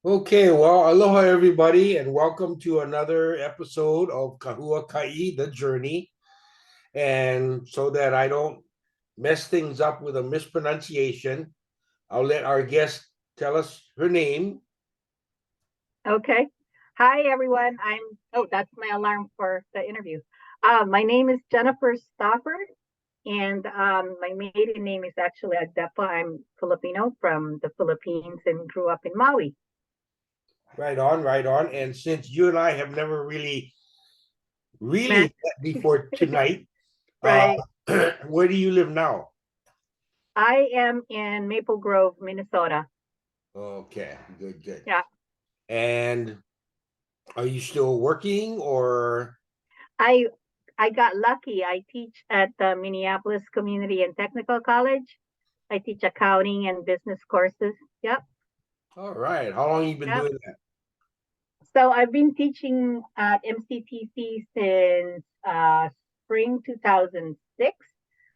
Okay, well, aloha everybody, and welcome to another episode of Kahua Kai, The Journey. And so that I don't mess things up with a mispronunciation, I'll let our guest tell us her name. Okay. Hi, everyone. That's my alarm for the interview. My name is Jennifer Stauffer, and my maiden name is actually Adepa. I'm Filipino from the Philippines and grew up in Maui. Right on, right on. And since you and I have never really Matt, met before tonight, uh, right. where do you live now? I am in Maple Grove, Minnesota. Okay, good, good. Yeah. And are you still working or? I I got lucky. I teach at the Minneapolis Community and Technical College. I teach accounting and business courses. Yep. All right. How long you been Yep. doing that? So I've been teaching at MCTC since spring 2006.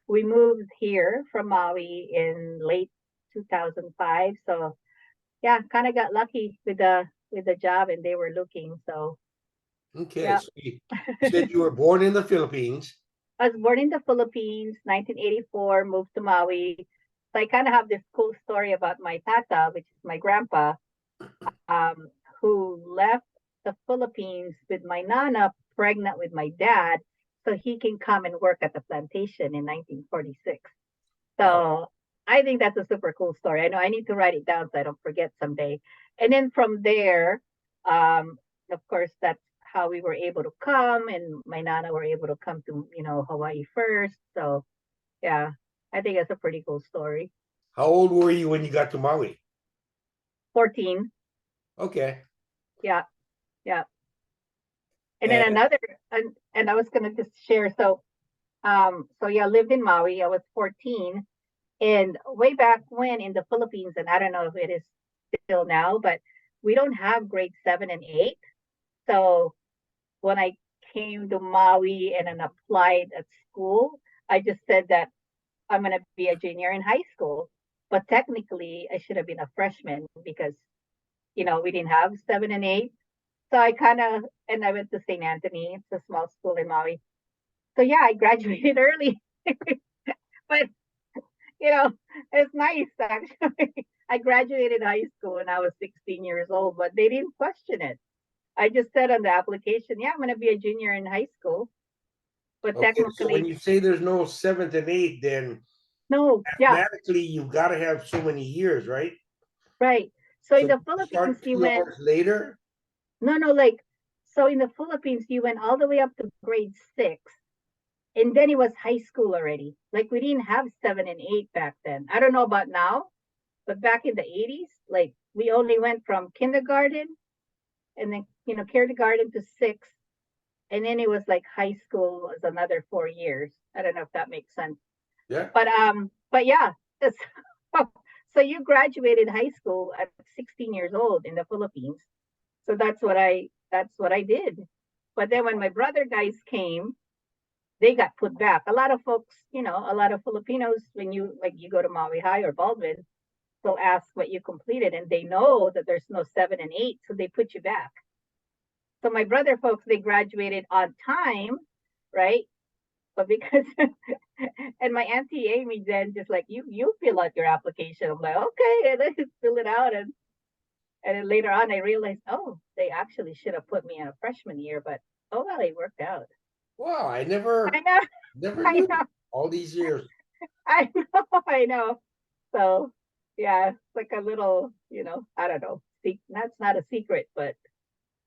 We moved here from Maui in late 2005. So yeah, kind of got lucky with the job, and they were looking. So Okay, yeah, so you said you were born in the Philippines. I was born in the Philippines, 1984, moved to Maui. So I kind of have this cool story about my tata, which is my grandpa, um, who left the Philippines with my nana pregnant with my dad so he can come and work at the plantation in 1946. Wow. So I think that's a super cool story. I know I need to write it down so I don't forget someday. And then from there, um, of course, that's how we were able to come, and my nana were able to come to Hawaii first. So yeah, I think that's a pretty cool story. How old were you when you got to Maui? 14, Okay. yeah, yeah. And then And another, and I was gonna just share. So yeah, lived in Maui. I was 14, and way back when in the Philippines, and I don't know if it is still now, but we don't have grade 7 and 8. So when I came to Maui and then applied at school, I just said that I'm going to be a junior in high school. But technically, I should have been a freshman because, we didn't have 7 and 8. So and I went to St. Anthony. It's a small school in Maui. So yeah, I graduated early. But, you know, it's nice actually. I graduated high school when I was 16 years old, but they didn't question it. I just said on the application, yeah, I'm going to be a junior in high school. But okay, so when technically, you say there's no seventh and eighth, then no, yeah, mathematically you've got to have so many years, right? right. So in So the you Philippines, start you 2 hours went, later. no, no, like, so in the Philippines, you went all the way up to grade 6, and then it was high school already. Like, we didn't have 7 and 8 back then. I don't know about now, but back in the 80s, like, we only went from kindergarten and then, kindergarten to 6. And then it was like high school was another 4 years. I don't know if that makes sense. Yeah. But yeah, so you graduated high school at 16 years old in the Philippines. So that's what I did. But then when my brother guys came, they got put back. A lot of folks, a lot of Filipinos, when you go to Maui High or Baldwin, they'll ask what you completed, and they know that there's no 7 and 8, so they put you back. So my brother folks, they graduated on time, right? But because and my auntie Amy then just like you fill out your application. I'm like, okay, and I just fill it out, and then later on I realized, oh, they actually should have put me in a freshman year, but oh well, it worked out. Wow, I I never know, never I knew know, all these years. I know, I know. So yeah, it's like a little, I don't know. That's not a secret, but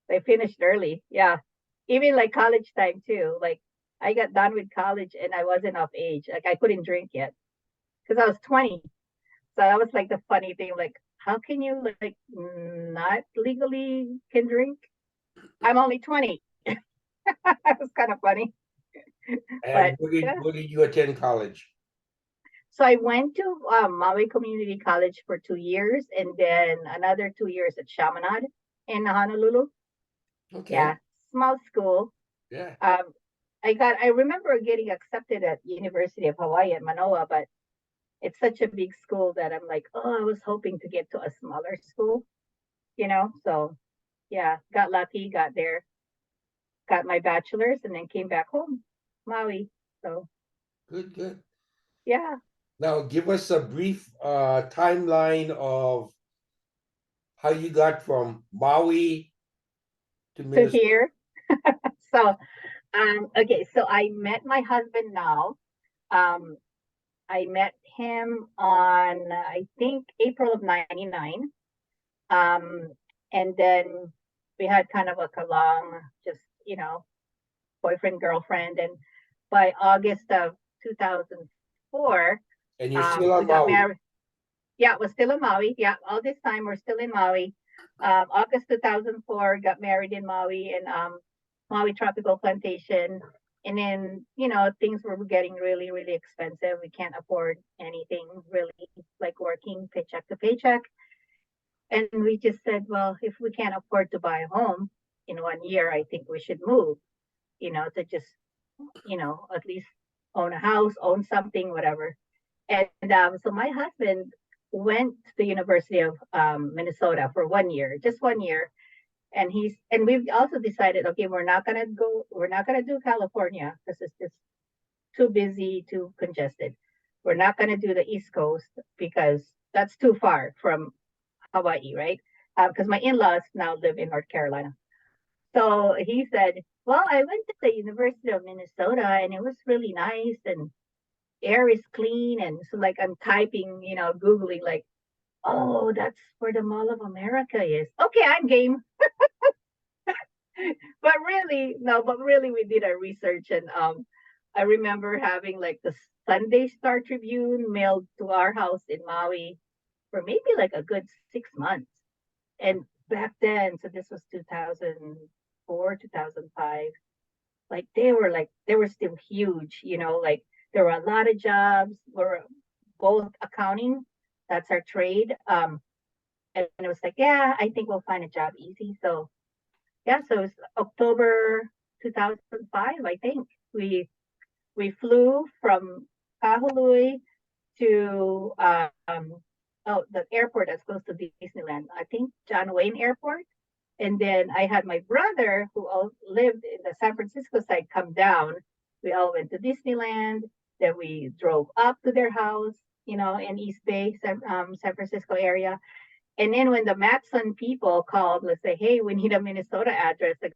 they finished early. Yeah. Even like college time too. Like I got done with college and I wasn't of age. Like I couldn't drink yet because I was 20. So that was like the funny thing. Like, how can you like not legally can drink? I'm only 20. That was kind of funny. And But where did yeah. where did you attend college? So I went to Maui Community College for 2 years and then another 2 years at Chaminade in Honolulu. Okay. Yeah, small school. Yeah. Um, I remember getting accepted at University of Hawaii at Manoa, but it's such a big school that I'm like, oh, I was hoping to get to a smaller school. So yeah, got lucky, got there, got my bachelor's, and then came back home, Maui. So Good, good. yeah, Now give us a brief timeline of how you got from Maui to to Minnesota. here. So okay, so I met my husband now. Um, I met him on I think April of '99. Um, and then we had kind of like a long, just boyfriend girlfriend, and by August of 2004, And you're still we on got Maui. married. Yeah, we're still in Maui. Yeah, all this time we're still in Maui. August 2004, got married in Maui in Maui Tropical Plantation. And then, things were getting really, really expensive. We can't afford anything really, like working paycheck to paycheck. And we just said, well, if we can't afford to buy a home in 1 year, I think we should move, to just, at least own a house, own something, whatever. And so my husband went to the University of Minnesota for 1 year, just 1 year. And we've also decided, okay, we're not gonna do California because it's just too busy, too congested. We're not gonna do the East Coast because that's too far from Hawaii, right? Because my in-laws now live in North Carolina. So he said, well, I went to the University of Minnesota and it was really nice and air is clean. And so like I'm typing, Googling like, oh, that's where the Mall of America is. Okay, I'm game. But really, no, but really we did our research and I remember having like the Sunday Star Tribune mailed to our house in Maui for maybe like a good 6 months. And back then, so this was 2004, 2005, they were still huge, like there were a lot of jobs. We're both accounting, that's our trade. And it was like, yeah, I think we'll find a job easy. So yeah, so it's October 2005, I think. We flew from Kahului to the airport that's close to Disneyland. I think John Wayne Airport. And then I had my brother who all lived in the San Francisco side come down. We all went to Disneyland. Then we drove up to their house, in East Bay, San Francisco area. And then when the Matson people called, let's say, hey, we need a Minnesota address. Like,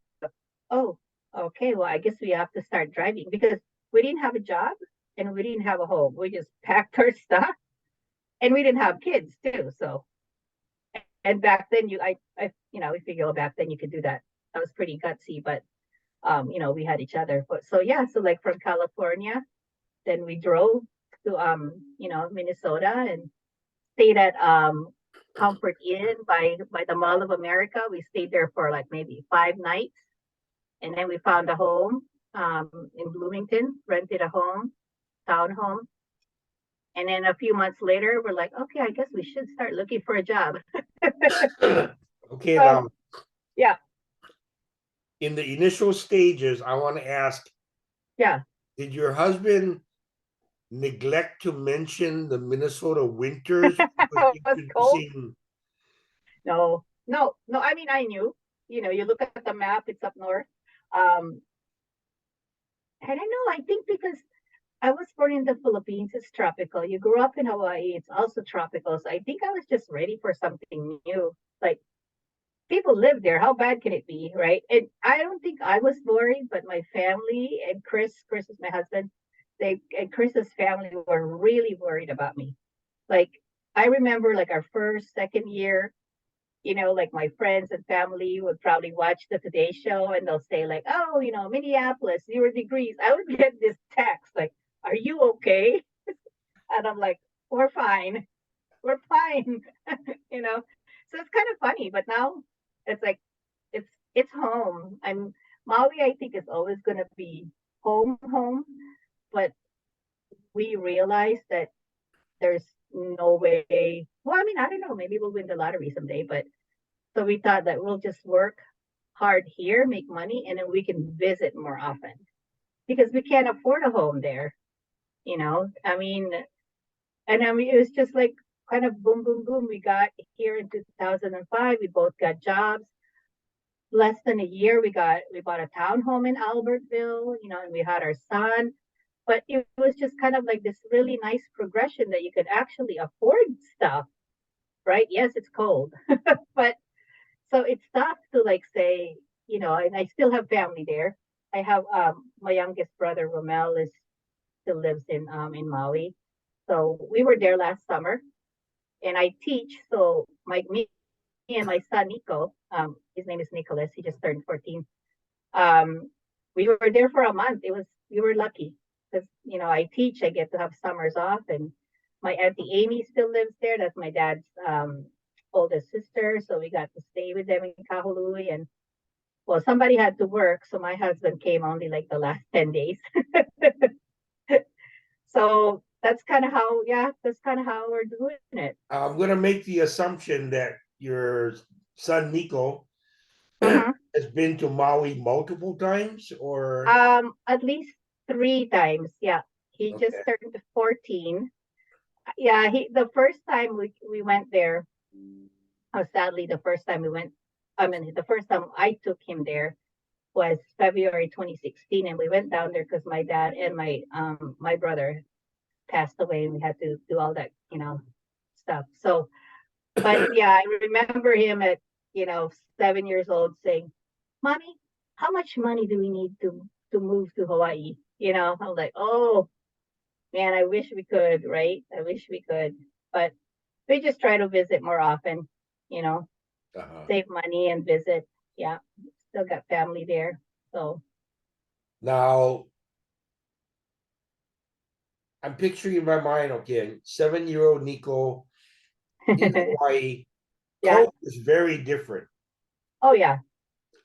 oh, okay, well, I guess we have to start driving because we didn't have a job and we didn't have a home. We just packed our stuff and we didn't have kids too. So, and back then if you go back then you could do that. That was pretty gutsy, but we had each other. But so yeah, so like from California, then we drove to Minnesota and stayed at Comfort Inn by the Mall of America. We stayed there for like maybe 5 nights, and then we found a home in Bloomington, rented a home, townhome, and then a few months later, we're like, okay, I guess we should start looking for a job. Okay, So now yeah, in the initial stages, I want to ask, yeah. did your husband neglect to mention the Minnesota winters when he was It was cold. introducing? No, no, no. I mean, I knew. You look at the map; it's up north. Um, I don't know. I think because I was born in the Philippines, it's tropical. You grew up in Hawaii, it's also tropical. So I think I was just ready for something new. Like people live there. How bad can it be, right? And I don't think I was worried, but my family and Chris is my husband. They and Chris's family were really worried about me. Like I remember, like our first, second year, like my friends and family would probably watch the Today Show and they'll say like, "Oh, Minneapolis, 0 degrees." I would get this text like, "Are you okay?" And I'm like, "We're fine, we're fine," you know. So it's kind of funny, but now it's like it's home. I'm Maui. I think is always going to be home, but we realize that there's no way. Well, I mean, I don't know. Maybe we'll win the lottery someday, but so we thought that we'll just work hard here, make money, and then we can visit more often because we can't afford a home there. I mean, and I mean, it was just like kind of boom, boom, boom. We got here in 2005. We both got jobs. Less than a year, we bought a townhome in Albertville, and we had our son. But it was just kind of like this really nice progression that you could actually afford stuff, right? Yes, it's cold, but so it's tough to like say, and I still have family there. I have my youngest brother Romel is still lives in Maui. So we were there last summer, and I teach. So me and my son Nico, his name is Nicholas. He just turned 14. Um, we were there for a month. We were lucky because I teach. I get to have summers off, and my auntie Amy still lives there. That's my dad's oldest sister. So we got to stay with them in Kahului, and well, somebody had to work, so my husband came only like the last 10 days. So that's kind of how we're doing it. I'm gonna make the assumption that your son Nico Mhm. has been to Maui multiple times, or At least 3 times. Yeah, he just okay. turned 14. Yeah, the first time we went there. Sadly, the first time we went. I mean, the first time I took him there was February 2016, and we went down there because my dad and my brother passed away, and we had to do all that stuff. So, but yeah, I remember him at 7 years old saying, "Mommy, how much money do we need to move to Hawaii?" I was like, "Oh man, I wish we could, right? I wish we could." But we just try to visit more often, you know, Uh-huh. save money and visit. Yeah, still got family there. So, Now I'm picturing in my mind, okay, 7-year-old Nico in Hawaii, yeah. cold is very different, Oh yeah,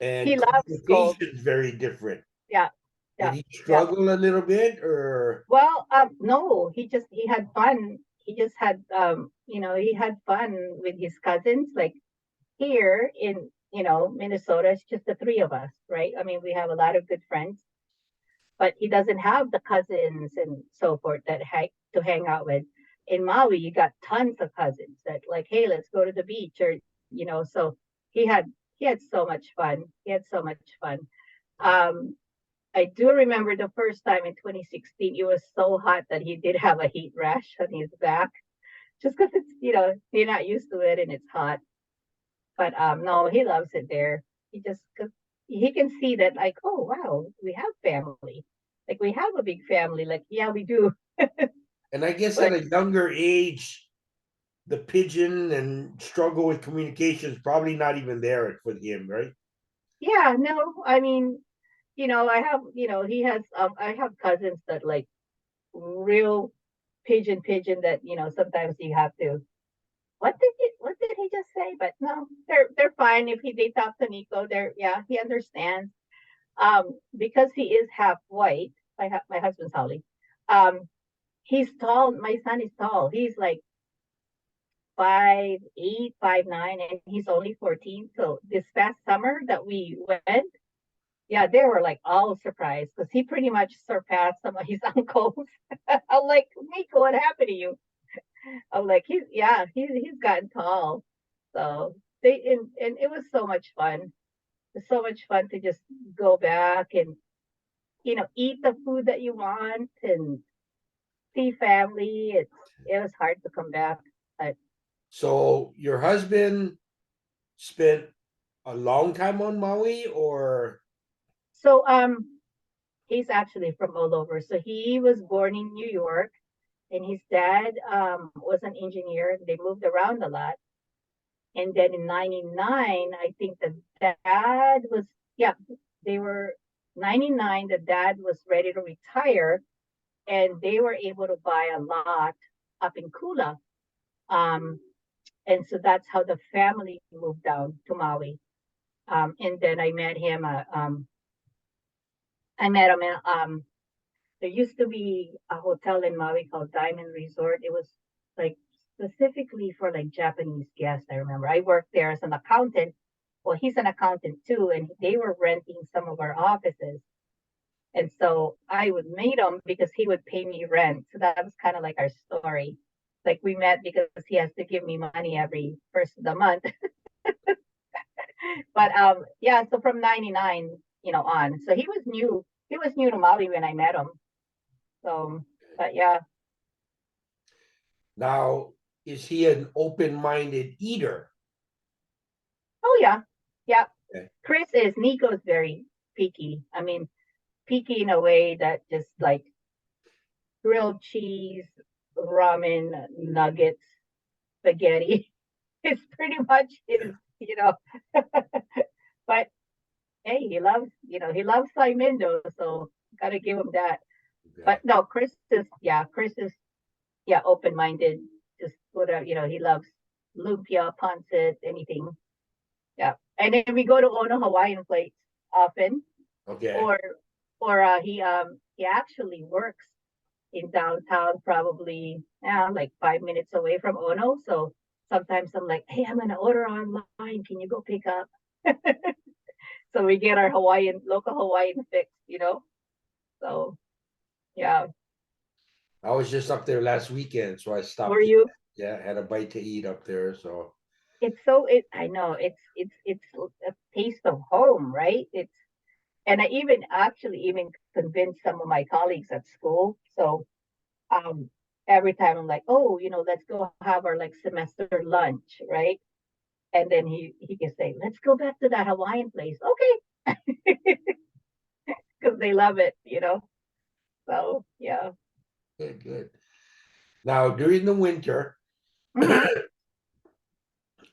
and he loves cold. communication is very different. Yeah, Did yeah, he yeah. struggle a little bit, or Well, no, he had fun. He just had he had fun with his cousins. Like here in Minnesota, it's just the three of us, right? I mean, we have a lot of good friends, but he doesn't have the cousins and so forth that to hang out with. In Maui, you got tons of cousins that like, hey, let's go to the beach, or so he had he had so much fun. He had so much fun. Um, I do remember the first time in 2016, it was so hot that he did have a heat rash on his back, just because it's you're not used to it and it's hot. But no, he loves it there. He just cause he can see that like, oh wow, we have family. Like we have a big family. Like yeah, we do. and I guess at But a younger age, the pigeon and struggle with communication is probably not even there for him, right? yeah, no, I mean, I have, he has, I have cousins that like real pigeon that sometimes you have to. What did he just say? But no, they're fine if they talk to Nico. Yeah, he understands. Because he is half white. My husband's Holly. Um, he's tall. My son is tall. He's like 5'8", 5'9", and he's only 14. So this past summer that we went, yeah, they were like all surprised because he pretty much surpassed some of his uncles. I'm like, Nico, what happened to you? I'm like, he's gotten tall. So and it was so much fun. It's so much fun to just go back and eat the food that you want and see family. It was hard to come back, but So your husband spent a long time on Maui, or so he's actually from all over. So he was born in New York, and his dad was an engineer. They moved around a lot, and then in '99, I think the dad was yeah they were '99. The dad was ready to retire, and they were able to buy a lot up in Kula. Um, and so that's how the family moved down to Maui. And then I met him. There used to be a hotel in Maui called Diamond Resort. It was like specifically for like Japanese guests. I remember I worked there as an accountant. Well, he's an accountant too, and they were renting some of our offices. And so I would meet him because he would pay me rent. So that was kind of like our story. Like we met because he has to give me money every first of the month. But yeah, so from 99, on. So he was new to Maui when I met him. So, but yeah. Now, is he an open-minded eater? Oh yeah. Yeah. Okay. Nico's very picky. I mean, picky in a way that just like grilled cheese, ramen, nuggets, spaghetti. It's pretty much his. But hey, he loves Saimin, so gotta give him that. Okay. But no, Chris is, yeah, open-minded. Just whatever, he loves lumpia, pancit, anything. Yeah. And then we go to Ono Hawaiian Place often, Okay. or he actually works in downtown, probably like 5 minutes away from Ono. So sometimes I'm like, hey, I'm gonna order online. Can you go pick up? So we get our local Hawaiian fix. So yeah. I was just up there last weekend, so I Were stopped in. you? Yeah, had a bite to eat up there. So I know it's a taste of home, right? And I even convinced some of my colleagues at school. So um every time I'm like, oh, let's go have our like semester lunch, right? And then he can say, let's go back to that Hawaiian place. Okay. Because they love it. So yeah. good, good. Now, during the winter, Hmm.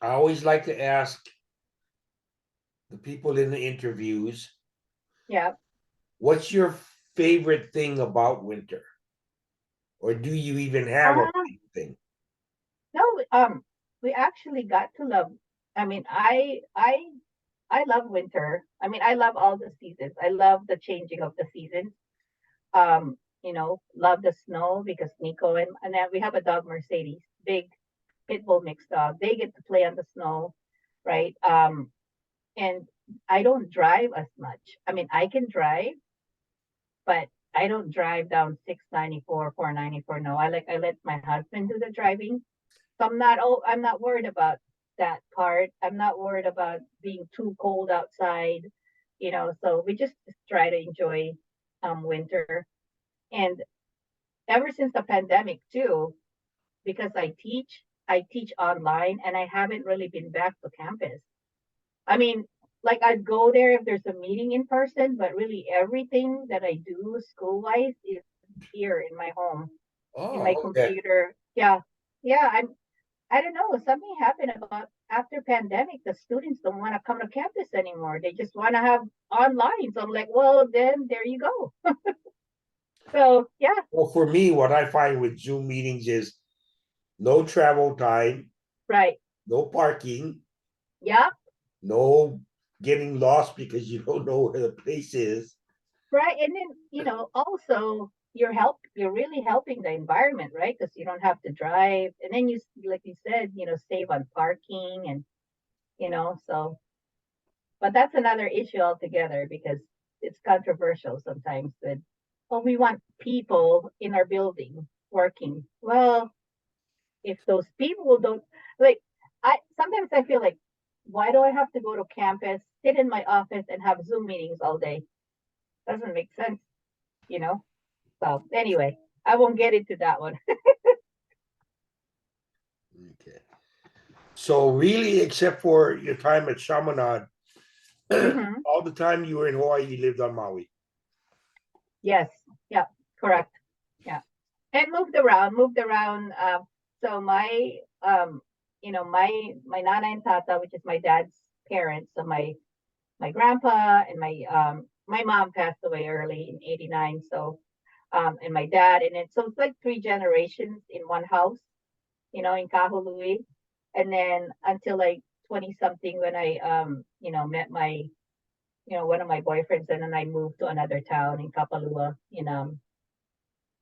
I always like to ask the people in the interviews, Yeah. what's your favorite thing about winter? Or do you even have a Uh, thing? no, we actually got to love. I mean, I love winter. I mean, I love all the seasons. I love the changing of the seasons. Love the snow because Nico and then we have a dog, Mercedes, big pit bull mixed dog. They get to play on the snow, right? And I don't drive as much. I mean, I can drive, but I don't drive down 694, 494. No, I let my husband do the driving. So I'm not worried about that part. I'm not worried about being too cold outside. So we just try to enjoy winter. And ever since the pandemic too, because I teach online and I haven't really been back to campus. I mean, like I'd go there if there's a meeting in person, but really everything that I do school wise is here in my home, in my Oh, okay. computer. Yeah. Yeah. I don't know. Something happened about after pandemic. The students don't want to come to campus anymore. They just want to have online. So I'm like, well, then there you go. So yeah, Well, for me, what I find with Zoom meetings is no travel time, right. no parking, Yeah, no getting lost because you don't know where the place is. right. And then, also you're really helping the environment, right? Because you don't have to drive. And then like you said, save on parking so, but that's another issue altogether because it's controversial sometimes with, oh, we want people in our building working. Well, if those people don't like, I feel like, why do I have to go to campus, sit in my office and have Zoom meetings all day? Doesn't make sense, you know? So anyway, I won't get into that one. Okay. So really, except for your time at Chaminade, Hmm. all the time you were in Hawaii, you lived on Maui. Yes. Yeah. Correct. Yeah. And moved around. So my nana and tata, which is my dad's parents, so my grandpa and my mom passed away early in '89. So and my dad, and then so it's like three generations in one house, in Kahului, and then until like 20 something when I met my one of my boyfriends, and then I moved to another town in Kapalua in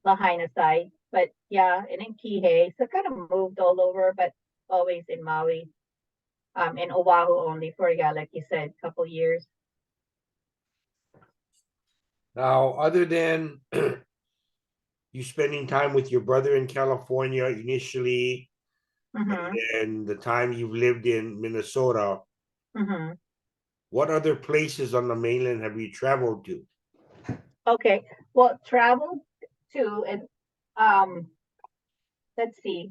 Lahaina side. But yeah, and in Kihei. So kind of moved all over, but always in Maui. In Oahu only for, yeah, like you said, couple years. Now, other than you spending time with your brother in California initially, Mm-hmm. and the time you've lived in Minnesota, Mm-hmm. what other places on the mainland have you traveled to? Okay. Well, travel to and um, let's see.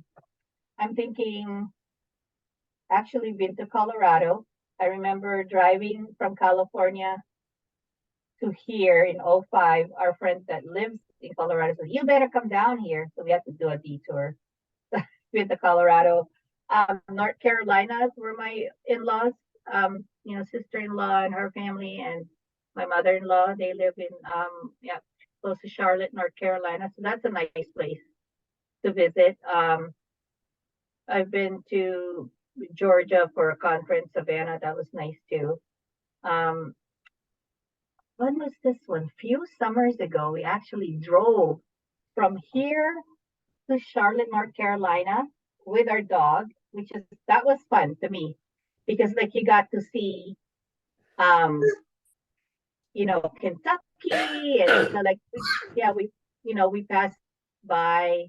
I'm thinking actually been to Colorado. I remember driving from California to here in '05. Our friend that lives in Colorado said, "You better come down here." So we had to do a detour. Been to Colorado. North Carolina were my in-laws. Sister-in-law and her family, and my mother-in-law. They live in yeah, close to Charlotte, North Carolina. So that's a nice place to visit. I've been to Georgia for a conference, Savannah. That was nice too. Um, when was this one? Few summers ago, we actually drove from here to Charlotte, North Carolina with our dog, which is that was fun to me because like you got to see um Kentucky and like we passed by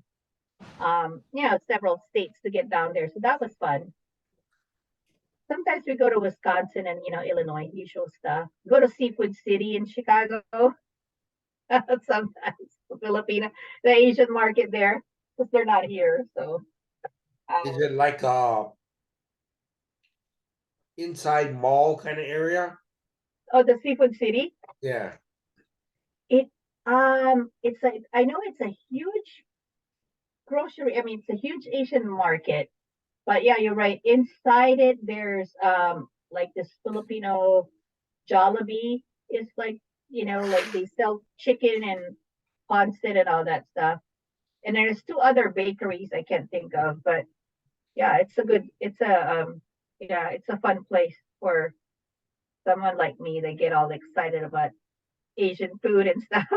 several states to get down there. So that was fun. Sometimes we go to Wisconsin and Illinois, usual stuff. Go to Seafood City in Chicago. Sometimes the Filipino, the Asian market there, because they're not here. So Is um, it like a inside mall kind of area? oh, the Seafood City. Yeah. It it's a I know it's a huge grocery. I mean, it's a huge Asian market. But yeah, you're right. Inside it, there's like this Filipino Jollibee is like like they sell chicken and pancit and all that stuff. And there's two other bakeries I can't think of, but yeah, it's a fun place for someone like me. They get all excited about Asian food and stuff.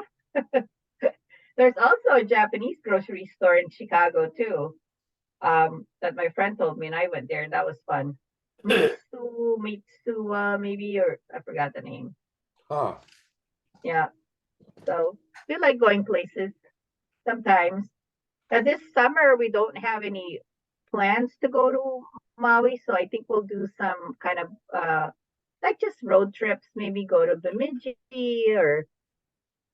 There's also a Japanese grocery store in Chicago too. That my friend told me, and I went there, and that was fun. Mitsuwa, maybe, or I forgot the name. Huh. Yeah, so we like going places sometimes. This summer we don't have any plans to go to Maui, so I think we'll do some kind of like just road trips. Maybe go to Bemidji or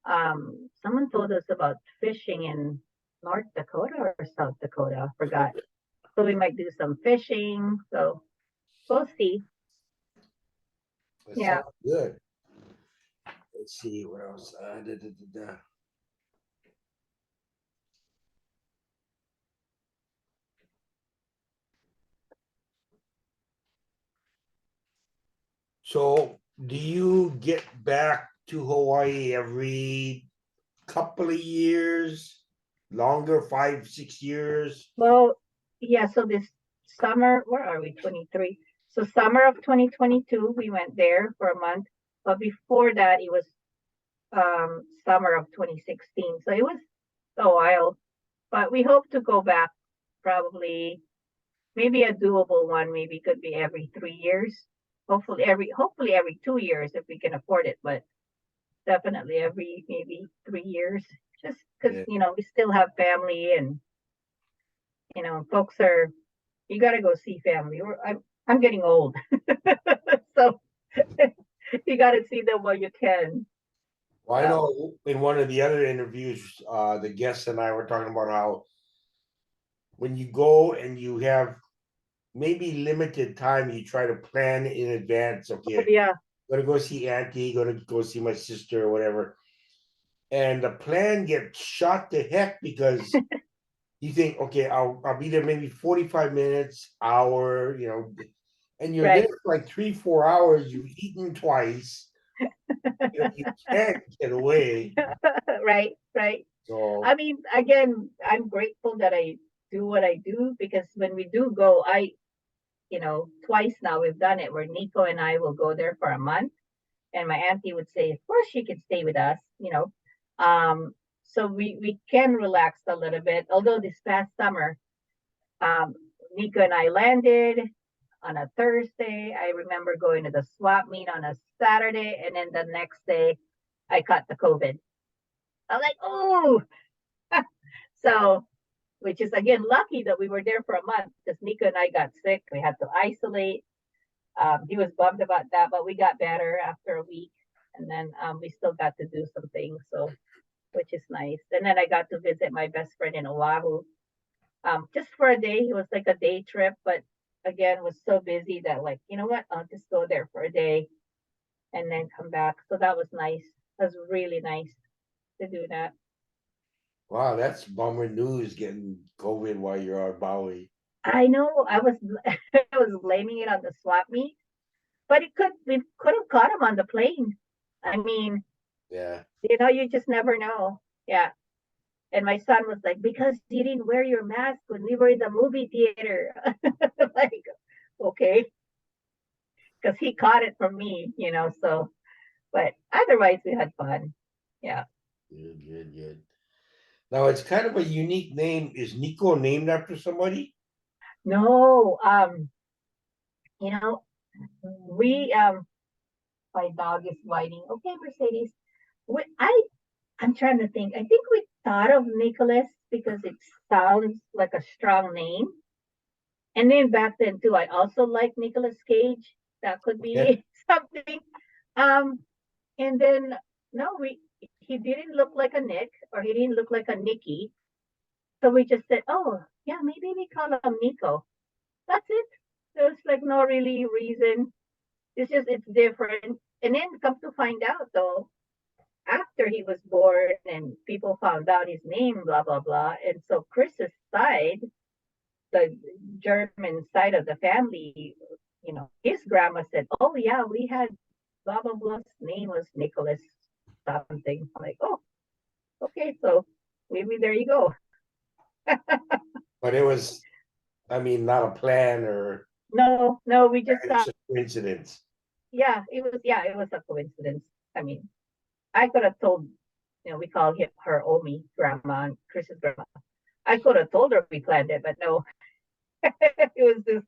someone told us about fishing in North Dakota or South Dakota. I forgot. So we might do some fishing. So we'll see. That Yeah. sounds good. Let's see what else. So, do you get back to Hawaii every couple of years? Longer, 5, 6 years? Well, yeah. So this summer, where are we? 23. So summer of 2022, we went there for a month. But before that, it was summer of 2016. So it was a while. But we hope to go back probably maybe a doable one. Maybe could be every 3 years. Hopefully every 2 years if we can afford it. But definitely every maybe 3 years. Just because Yeah. we still have family and folks are you got to go see family. I'm getting old, so you got to see them while you can. Well, I Yeah, know in one of the other interviews, the guests and I were talking about how when you go and you have maybe limited time, you try to plan in advance. oh, Okay, yeah, gonna go see auntie, gonna go see my sister or whatever. And the plan gets shot to heck because you think, okay, I'll be there maybe 45 minutes, hour, and you're there right, for like 3, 4 hours, you've eaten twice, you can't get away. right, right. I So mean, again, I'm grateful that I do what I do because when we do go, twice now we've done it where Nico and I will go there for a month, and my auntie would say, of course she could stay with us. Um, so we can relax a little bit. Although this past summer, um, Nico and I landed on a Thursday. I remember going to the swap meet on a Saturday, and then the next day I caught the COVID. I'm like, oh, So, which is again lucky that we were there for a month because Nico and I got sick. We had to isolate. He was bummed about that, but we got better after a week, and then we still got to do some things. So, which is nice. And then I got to visit my best friend in Oahu, just for a day. It was like a day trip, but again, was so busy that like, you know what? I'll just go there for a day and then come back. So that was nice. It was really nice to do that. Wow, that's bummer news getting COVID while you're on Maui. I know I was I was blaming it on the swap meet, but it could we could have caught him on the plane. I mean, Yeah. you just never know. Yeah. And my son was like, because you didn't wear your mask when we were in the movie theater. Like, okay, because he caught it from me, so but otherwise we had fun. Yeah. Good, good, good. Now it's kind of a unique name. Is Nico named after somebody? No, you know, we my dog is whining. Okay, Mercedes. I'm trying to think. I think we thought of Nicholas because it sounds like a strong name. And then back then too, I also like Nicolas Cage. That could Yeah. be something. Um, and then no, we he didn't look like a Nick or he didn't look like a Nicky. So we just said, oh yeah, maybe we call him Nico. That's it. There's like no really reason. It's just it's different. And then come to find out though, after he was born and people found out his name, blah blah blah. And so Chris's side, the German side of the family, his grandma said, "Oh yeah, we had blah blah blah's name was Nicholas something." I'm like, "Oh, okay, so maybe there you go." But it was, I mean, not a plan or No, no, we just it's a coincidence. yeah, it was a coincidence. I mean, I could have told, we call her Omi grandma and Chris's grandma. I could have told her we planned it, but no, it was just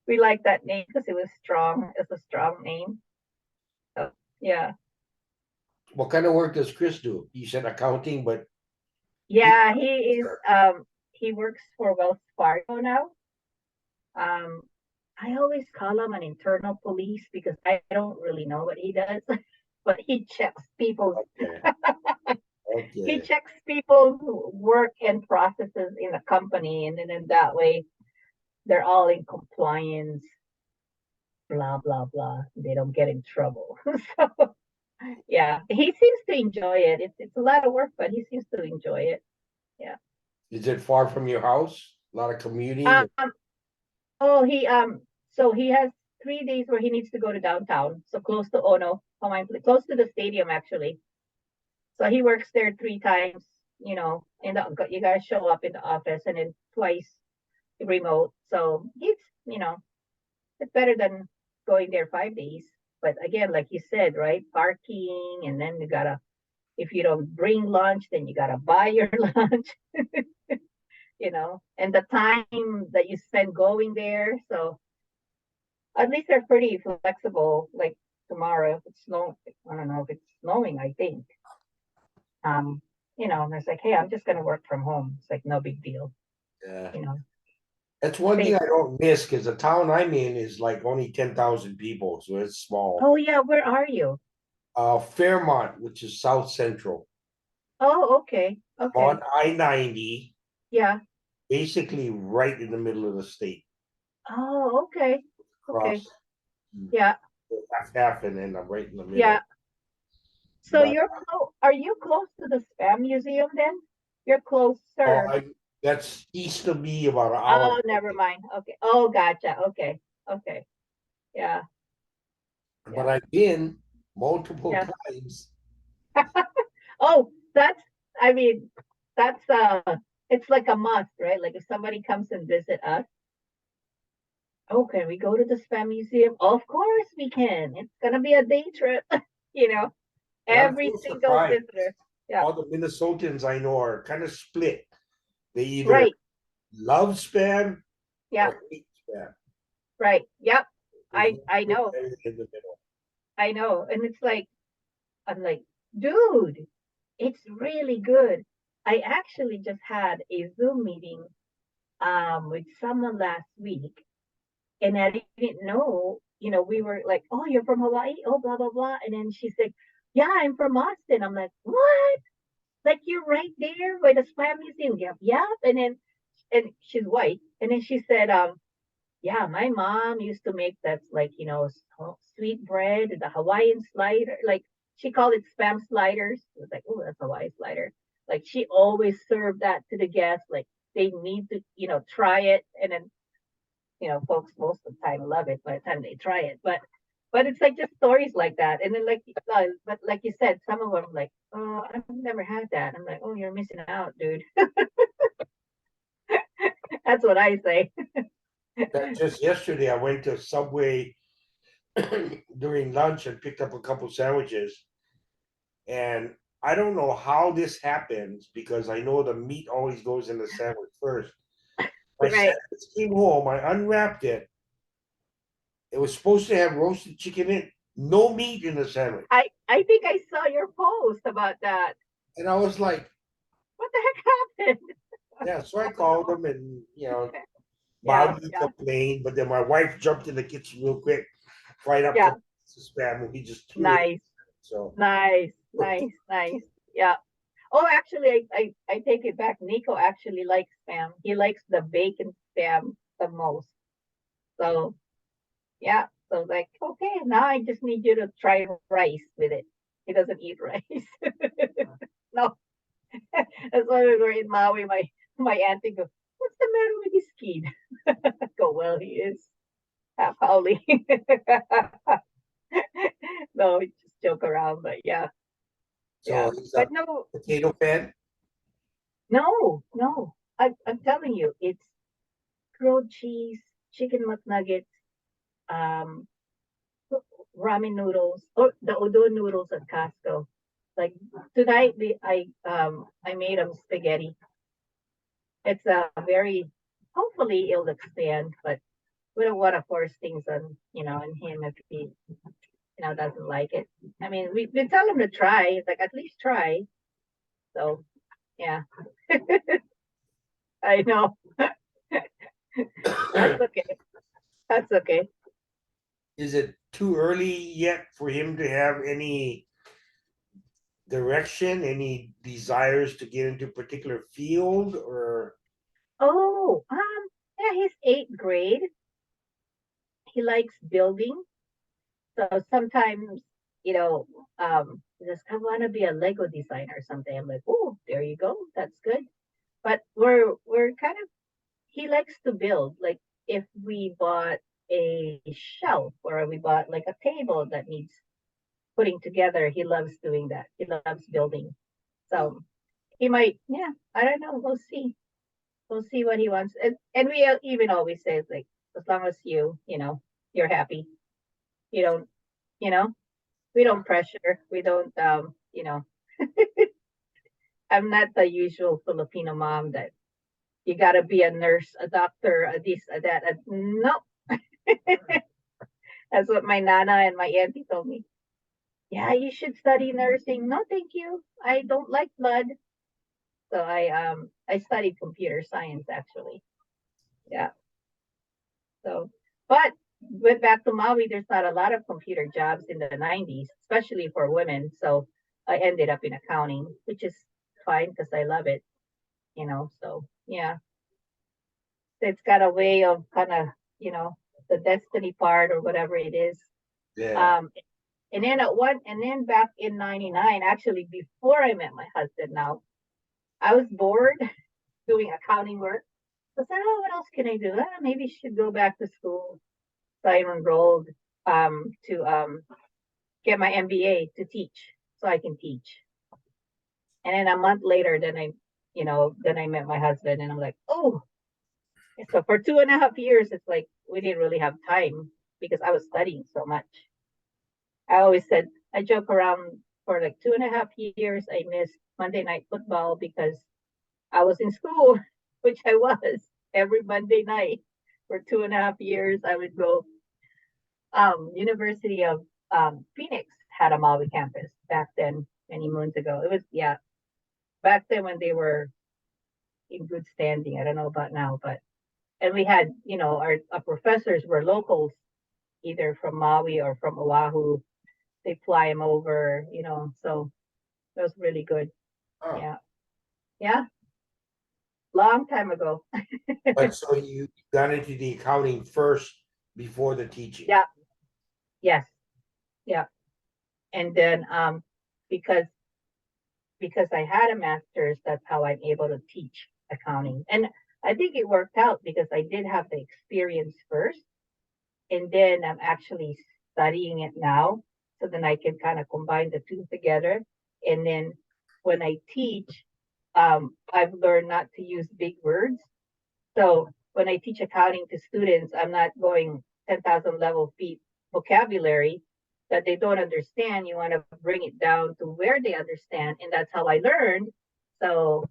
we liked that name because it was strong. It's a strong name. So yeah. What kind of work does Chris do? You said accounting, but he, Yeah, he works for Wells Fargo now. Um I always call him an internal police because I don't really know what he does, but okay, he okay. checks people's work and processes in the company, and then in that way they're all in compliance, blah blah blah. They don't get in trouble. So yeah, he seems to enjoy it. It's a lot of work, but he seems to enjoy it. Yeah. Is it far from your house? A lot of commuting? Um, Oh, so he has 3 days where he needs to go to downtown, so close to Ono, close to the stadium actually. So he works there 3 times, you guys show up in the office and then twice remote. So it's better than going there 5 days. But again, like you said, right? Parking, and then if you don't bring lunch, then you gotta buy your lunch, and the time that you spend going there. So at least they're pretty flexible. Like tomorrow, if it's snow, I don't know if it's snowing. I think, and it's like, hey, I'm just gonna work from home. It's like no big deal. Yeah. You know, That's one thing they. I don't miss because the town I'm in is like only 10,000 people, so it's small. Oh yeah, where are you? Fairmont, which is South Central. Oh, okay, I'm on okay, I-90, yeah. basically right in the middle of the state, Oh, okay, okay, across yeah, half and then I'm right in the yeah. middle. So But Are you close to the spam museum then? You're oh, closer. that's east of me about an hour. Oh, never mind. Okay. Oh, gotcha. Okay, okay, yeah, But yeah, I've been multiple yeah. times. Oh, I mean, that's it's like a must, right? Like if somebody comes and visit us, oh, can we go to the spam museum? Of course we can. It's gonna be a day trip, you know, And I'm every so single surprised. visitor. Yeah, All the Minnesotans I know are kind of split. They either right. love spam Yeah, or hate spam. right. Yep. There's I no know. area in the middle. I know. And it's like I'm like, dude, it's really good. I actually just had a Zoom meeting with someone last week, and I didn't know, we were like, oh, you're from Hawaii? Oh, blah, blah, blah. And then she's like, yeah, I'm from Austin. I'm like, what? Like, you're right there by the Spam Museum. Yep, yep. And she's white. And then she said, yeah, my mom used to make that, like, sweet bread, the Hawaiian slider. Like, she called it Spam sliders. It was like, oh, that's Hawaii slider. Like, she always served that to the guests. Like, they need to, try it. And then folks most of the time love it by the time they try it. But it's like just stories like that. And then but like you said, some of them like, oh, I've never had that. I'm like, oh, you're missing out, dude. That's what I say. Just yesterday, I went to Subway during lunch and picked up a couple sandwiches. And I don't know how this happens because I know the meat always goes in the sandwich first. My Right. sandwich came home, I unwrapped it. It was supposed to have roasted chicken in, no meat in the sandwich. I think I saw your post about that. And I was like, What the heck happened? yeah, so I called them and, Yeah, mildly yeah, complained, but then my wife jumped in the kitchen real quick, fried up yeah. some spam, and we just threw it. Nice, So, nice, nice, nice. Yeah. Oh, actually, I take it back. Nico actually likes spam. He likes the bacon spam the most. So yeah. So like, okay, now I just need you to try rice with it. He doesn't eat rice. No, that's why we were in Maui. My auntie goes, "What's the matter with his kid?" I go, well, he is half howling. No, we just joke around, but yeah, yeah. so he's But a no, potato fan. no, no. I'm telling you, it's grilled cheese, chicken McNuggets, um, ramen noodles, or the udon noodles at Costco. Like tonight, I made them spaghetti. It's a very hopefully it'll expand, but we don't want to force things on him if he doesn't like it. I mean, we tell him to try. It's like at least try. So yeah, I know. That's okay. That's okay. Is it too early yet for him to have any direction, any desires to get into a particular field, or Oh, yeah, he's eighth grade. He likes building. So sometimes, just I want to be a Lego designer someday. I'm like, oh, there you go. That's good. But we're kind of he likes to build. Like if we bought a shelf or we bought like a table that needs putting together, he loves doing that. He loves building. So he might, yeah, I don't know. We'll see. We'll see what he wants. And we even always say like, as long as you're happy. You don't, you know, we don't pressure. We don't, I'm not the usual Filipino mom that you got to be a nurse, a doctor, a this, a that. No, that's what my nana and my auntie told me. Yeah, you should study nursing. No, thank you. I don't like blood. So I studied computer science actually. Yeah. So, but went back to Maui. There's not a lot of computer jobs in the 90s, especially for women. So I ended up in accounting, which is fine because I love it. So yeah, it's got a way of kind of you know the destiny part or whatever it is. yeah? Um, and then back in '99, actually before I met my husband, now I was bored doing accounting work. So I said, oh, what else can I do? Maybe I should go back to school. So I enrolled to get my MBA to teach, so I can teach. And then a month later, then I met my husband, and I'm like, oh, so for 2.5 years, it's like we didn't really have time because I was studying so much. I always said I joke around for like 2.5 years. I missed Monday night football because I was in school, which I was every Monday night for 2.5 years. I would go. University of Phoenix had a Maui campus back then, many moons ago. It was yeah, back then when they were in good standing. I don't know about now, but and we had, our professors were locals, either from Maui or from Oahu. They fly them over, so that was really good. Oh, Yeah. Yeah. Long time ago. but so you got into the accounting first before the teaching. Yeah. Yes. Yeah. And then because because I had a master's, that's how I'm able to teach accounting. And I think it worked out because I did have the experience first, and then I'm actually studying it now. So then I can kind of combine the two together. And then when I teach, I've learned not to use big words. So when I teach accounting to students, I'm not going 10,000 level feet vocabulary that they don't understand. You want to bring it down to where they understand. And that's how I learned. So,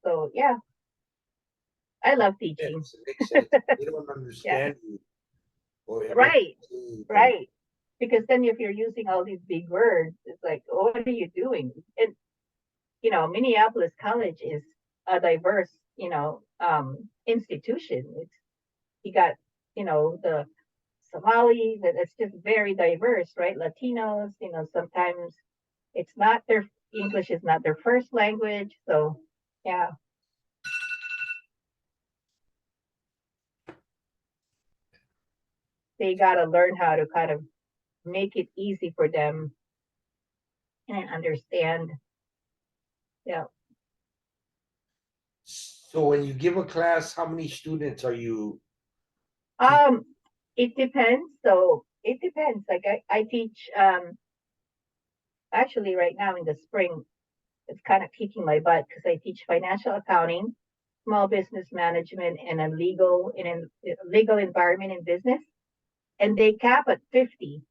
so yeah, I love teaching. Yes, it makes sense. They don't Yeah. understand you, or it makes Right. you think, Right. Because then if you're using all these big words, it's like, what are you doing? And, Minneapolis College is a diverse, institution. You got, the Somali, that it's just very diverse, right? Latinos, sometimes it's not their English is not their first language. So yeah, they gotta learn how to kind of make it easy for them and understand. Yeah. so when you give a class, how many students are you teaching? Um, it depends. So it depends. Like I teach actually right now in the spring, it's kind of kicking my butt because I teach financial accounting, small business management, and a legal environment in business. And they cap at 50.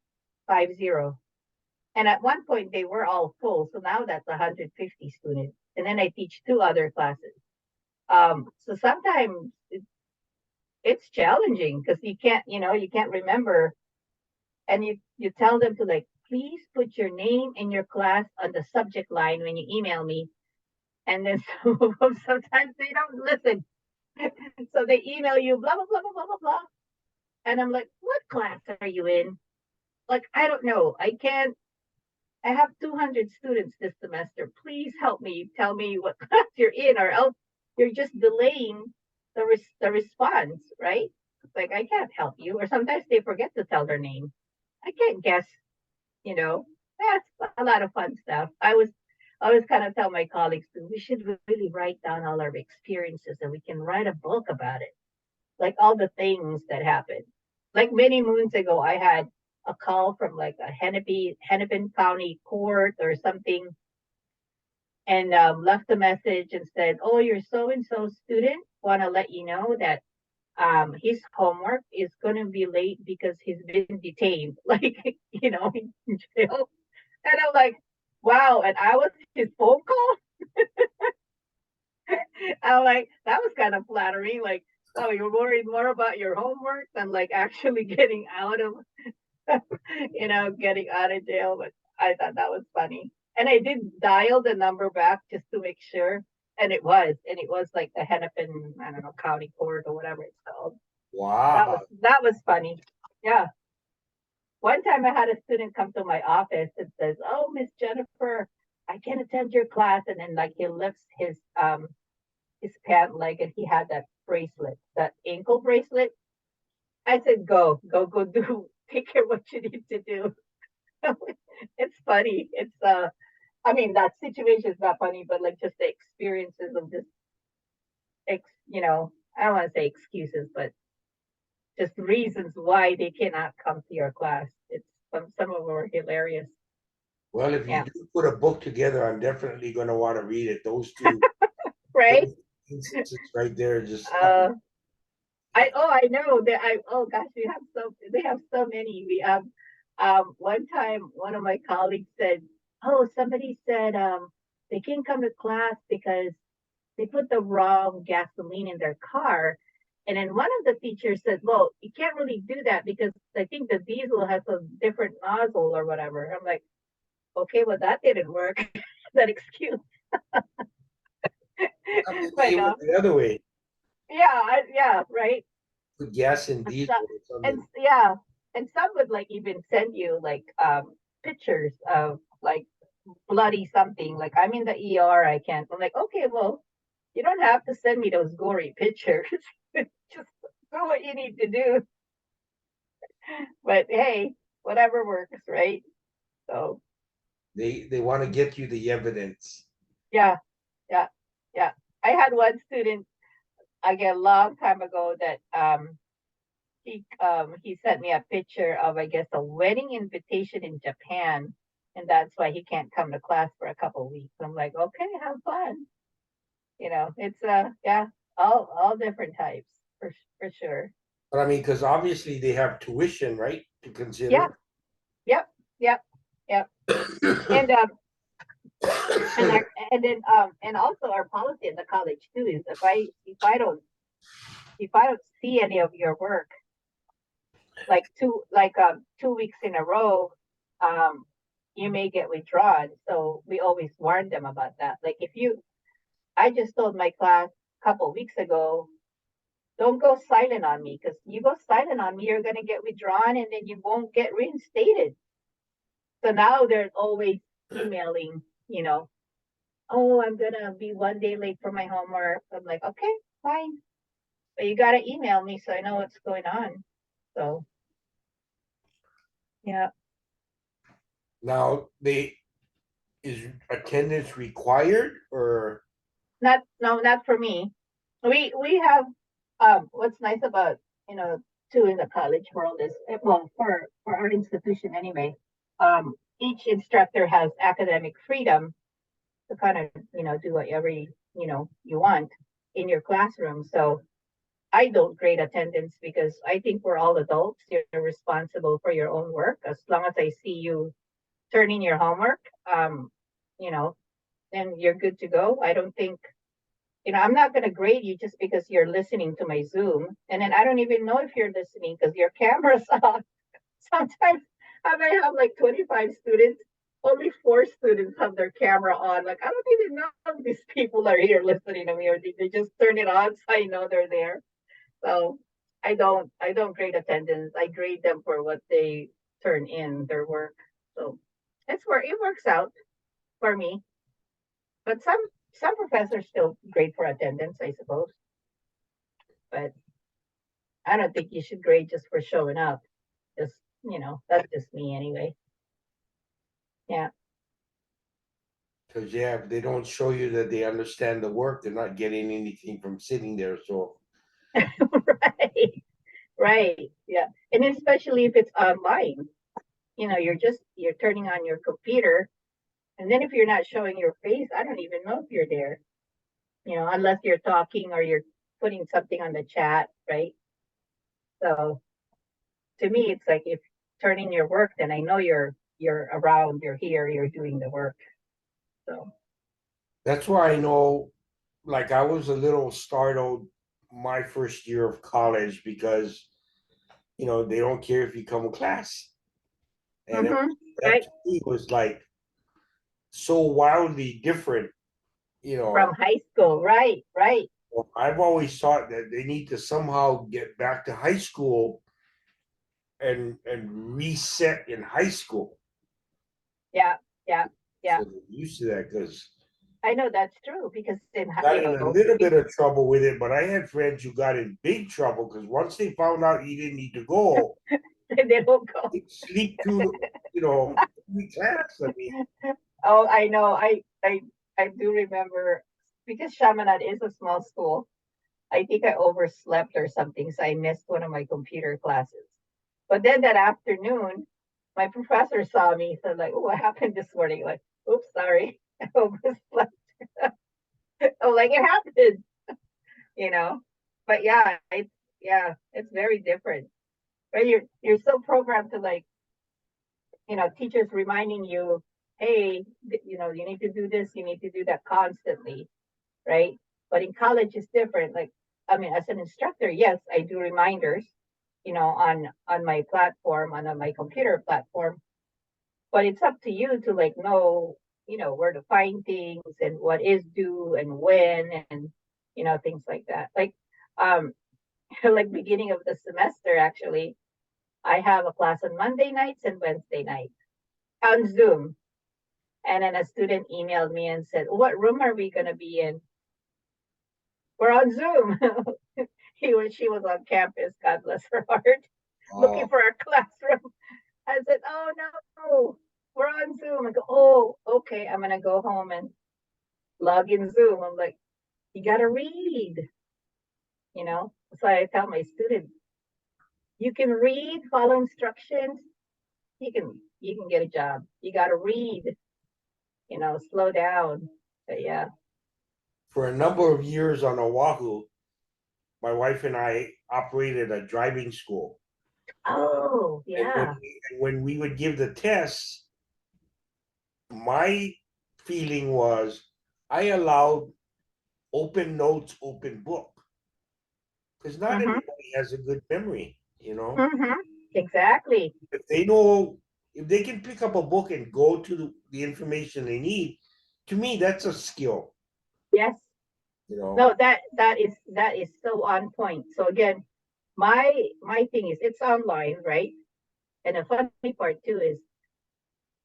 And at one point they were all full. So now that's 150 students. And then I teach two other classes. So sometimes it's challenging because you can't remember, and you tell them to, like, please put your name and your class on the subject line when you email me. And then some of them, sometimes they don't listen. So they email you, blah, blah, blah, blah, blah, blah, blah. And I'm like, what class are you in? Like, I don't know. I have 200 students this semester. Please help me. Tell me what class you're in, or else you're just delaying the response, right? Like, I can't help you. Or sometimes they forget to tell their name. I can't guess, you know. That's a lot of fun stuff. I always kind of tell my colleagues too, we should really write down all our experiences and we can write a book about it. Like all the things that happened. Like many moons ago, I had a call from like a Hennepin County court or something, and left a message and said, "Oh, you're so and so student. Want to let you know that his homework is going to be late because he's been detained, like in jail." And I'm like, "Wow!" And I was his phone call. I'm like, that was kind of flattering. Like, oh, you're worried more about your homework than like actually getting out of getting out of jail. But I thought that was funny. And I did dial the number back just to make sure. And it was like the Hennepin, I don't know, county court or whatever it's called. Wow. That was funny. Yeah. One time I had a student come to my office and says, "Oh, Miss Jennifer, I can attend your class." And then like he lifts his pant leg and he had that bracelet, that ankle bracelet. I said, go do take care of what you need to do. It's funny. I mean, that situation is not funny, but like just the experiences of this, ex, I don't want to say excuses, but just reasons why they cannot come to your class. It's some of them are hilarious. Well, if you Yeah. do put a book together, I'm definitely going to want to read it. Right. Those instances right there, just Uh, I know that oh gosh, they have so many. We one time one of my colleagues said, "Oh, somebody said they can't come to class because they put the wrong gasoline in their car." And then one of the teachers said, "Well, you can't really do that because I think the diesel has a different nozzle or whatever." I'm like, "Okay, well that didn't work." that excuse. It But was the other way. yeah, yeah, right. Put gas in And diesel so, or and something. yeah, and some would like even send you like pictures of like bloody something. Like I'm in the ER, I can't. I'm like, okay, well, you don't have to send me those gory pictures. Just do what you need to do. But hey, whatever works, right? So They want to get you the evidence. yeah, yeah, yeah. I had one student again a long time ago that he sent me a picture of I guess a wedding invitation in Japan, and that's why he can't come to class for a couple of weeks. I'm like, okay, have fun. It's yeah, all different types for sure. But I mean, because obviously they have tuition, right, to Yeah, consider. yep, yep, yep. And and our, and then and also our policy in the college too is if I don't see any of your work like 2 weeks in a row, um you may get withdrawn. So we always warn them about that. Like if you I just told my class a couple weeks ago, don't go silent on me, because you go silent on me, you're gonna get withdrawn and then you won't get reinstated. So now they're always emailing, you know, oh, I'm gonna be 1 day late for my homework. I'm like, okay, fine. But you gotta email me so I know what's going on. So yeah. Now, they is attendance required or Not No, not for me. We have what's nice about, you know, too, in the college world is, well, for our institution anyway, each instructor has academic freedom to kind of, do whatever you want in your classroom. So I don't grade attendance because I think we're all adults. You're responsible for your own work. As long as I see you turning your homework, you know, then you're good to go. I don't think, I'm not going to grade you just because you're listening to my Zoom. And then I don't even know if you're listening because your camera's off. Sometimes I may have like 25 students, only 4 students have their camera on. Like, I don't even know if these people are here listening to me, or they just turn it on so I know they're there. So I don't grade attendance. I grade them for what they turn in their work. So that's where it works out for me. But some professors still grade for attendance, I suppose. But I don't think you should grade just for showing up. Just, that's just me anyway. Yeah. because yeah, if they don't show you that they understand the work, they're not getting anything from sitting there. So Right. Right. Yeah. And especially if it's online, you're turning on your computer. And then if you're not showing your face, I don't even know if you're there, unless you're talking or you're putting something on the chat, right? So to me, it's like, if turning your work, then I know you're around, you're here, you're doing the work. So that's why I know, like, I was a little startled my first year of college because they don't care if you come to class, and that right. to me was like so wildly different. You From know, high school, right, right. I've always thought that they need to somehow get back to high school and reset in high school. Yeah, yeah, yeah. So they're used to that because I know that's true because got in a little bit of trouble with it, but I had friends who got in big trouble because once they found out you didn't need to go, they don't go. they sleep through, every class. I mean, Oh, I know. I do remember, because Chaminade is a small school. I think I overslept or something, so I missed one of my computer classes. But then that afternoon, my professor saw me, so like, oh, what happened this morning? Like, oops, sorry, I overslept. Oh, like it happened, you know. But it's very different. Right? You're so programmed to, like, teachers reminding you, hey, you need to do this, you need to do that constantly, right? But in college, it's different. Like, I mean, as an instructor, yes, I do reminders, on my platform, on my computer platform. But it's up to you to, like, know, where to find things and what is due and when, and things like that. Like like beginning of the semester, actually, I have a class on Monday nights and Wednesday nights on Zoom. And then a student emailed me and said, "What room are we going to be in?" "We're on Zoom." She was on campus, God bless her heart, looking Oh, for a classroom. I said, "Oh no, we're on Zoom." I go, "Oh, okay, I'm going to go home and log in Zoom." I'm like, "You got to read, you know?" So I tell my students, you can read, follow instructions, you can get a job. You got to read, slow down. But yeah. for a number of years on Oahu, my wife and I operated a driving school. Oh, And yeah. when we would give the tests, my feeling was I allowed open notes, open book, because not Mm-hmm. everybody has a good memory, you know. Mm-hmm. Exactly. If they know, if they can pick up a book and go to the information they need, to me, that's a skill, Yes. you know. No, that is so on point. So again, my thing is it's online, right? And the funny part too is